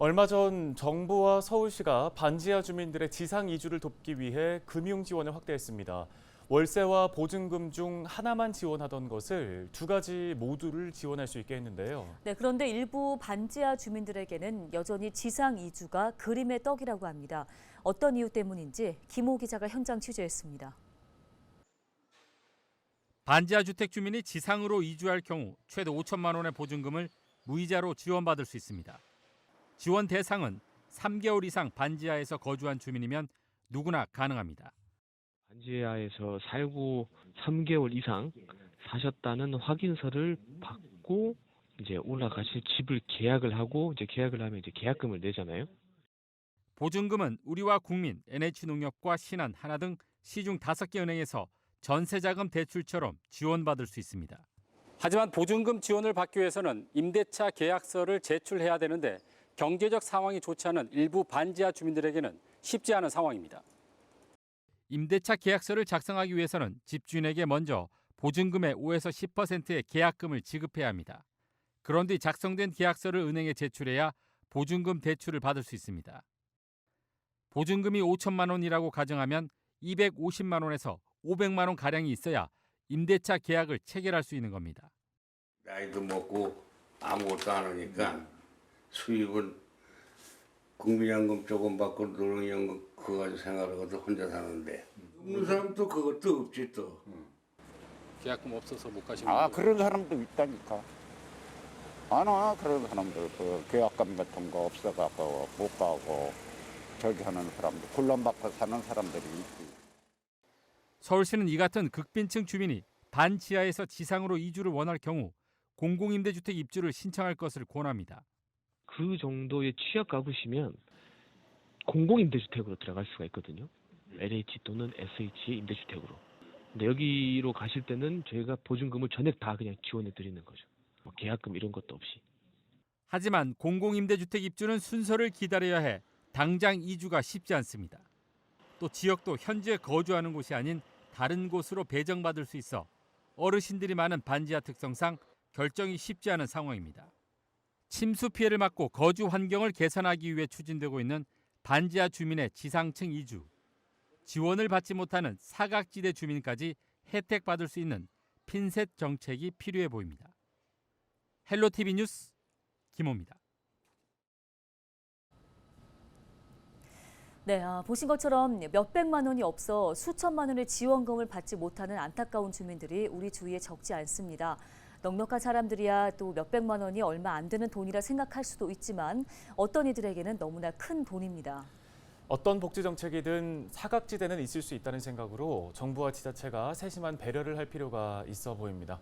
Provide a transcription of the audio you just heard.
얼마 전 정부와 서울시가 반지하 주민들의 지상 이주를 돕기 위해 금융 지원을 확대했습니다. 월세와 보증금 중 하나만 지원하던 것을 두 가지 모두를 지원할 수 있게 했는데요. 네, 그런데 일부 반지하 주민들에게는 여전히 지상 이주가 그림의 떡이라고 합니다. 어떤 이유 때문인지 김호 기자가 현장 취재했습니다. 반지하 주택 주민이 지상으로 이주할 경우 최대 5천만 원의 보증금을 무이자로 지원받을 수 있습니다. 지원 대상은 3개월 이상 반지하에서 거주한 주민이면 누구나 가능합니다. 반지하에서 살고 3개월 이상 사셨다는 확인서를 받고 이제 올라가실 집을 계약을 하고 이제 계약을 하면 이제 계약금을 내잖아요. 보증금은 우리와 국민, NH농협과 신한, 하나 등 시중 5개 은행에서 전세자금 대출처럼 지원받을 수 있습니다. 하지만 보증금 지원을 받기 위해서는 임대차 계약서를 제출해야 되는데 경제적 상황이 좋지 않은 일부 반지하 주민들에게는 쉽지 않은 상황입니다. 임대차 계약서를 작성하기 위해서는 집주인에게 먼저 보증금의 5에서 10%의 계약금을 지급해야 합니다. 그런 뒤 작성된 계약서를 은행에 제출해야 보증금 대출을 받을 수 있습니다. 보증금이 5천만 원이라고 가정하면 250만 원에서 500만 원 가량이 있어야 임대차 계약을 체결할 수 있는 겁니다. 나이도 먹고 아무것도 안 하니까 수입은 국민연금 조금 받고 노령연금 그거 가지고 생활하고도 혼자 사는데 없는 사람도 그것도 없지 또. 계약금 없어서 못 가시는 아, 그런 사람도 있다니까. 많아, 그런 사람들. 그 계약금 같은 거 없어갖고 못 가고 저기 하는 사람들, 곤란받고 사는 사람들이 있지. 서울시는 이 같은 극빈층 주민이 반지하에서 지상으로 이주를 원할 경우 공공임대주택 입주를 신청할 것을 권합니다. 그 정도의 취약 가구시면 공공임대주택으로 들어갈 수가 있거든요. LH 또는 SH 임대주택으로. 근데 여기로 가실 때는 저희가 보증금을 전액 다 그냥 지원해 드리는 거죠. 뭐 계약금 이런 것도 없이. 하지만 공공임대주택 입주는 순서를 기다려야 해 당장 이주가 쉽지 않습니다. 또 지역도 현재 거주하는 곳이 아닌 다른 곳으로 배정받을 수 있어 어르신들이 많은 반지하 특성상 결정이 쉽지 않은 상황입니다. 침수 피해를 막고 거주 환경을 개선하기 위해 추진되고 있는 반지하 주민의 지상층 이주. 지원을 받지 못하는 사각지대 주민까지 혜택받을 수 있는 핀셋 정책이 필요해 보입니다. 헬로티비 뉴스 김호입니다. 네, 보신 것처럼 몇백만 원이 없어 수천만 원의 지원금을 받지 못하는 안타까운 주민들이 우리 주위에 적지 않습니다. 넉넉한 사람들이야 또 몇백만 원이 얼마 안 되는 돈이라 생각할 수도 있지만 어떤 이들에게는 너무나 큰 돈입니다. 어떤 복지 정책이든 사각지대는 있을 수 있다는 생각으로 정부와 지자체가 세심한 배려를 할 필요가 있어 보입니다.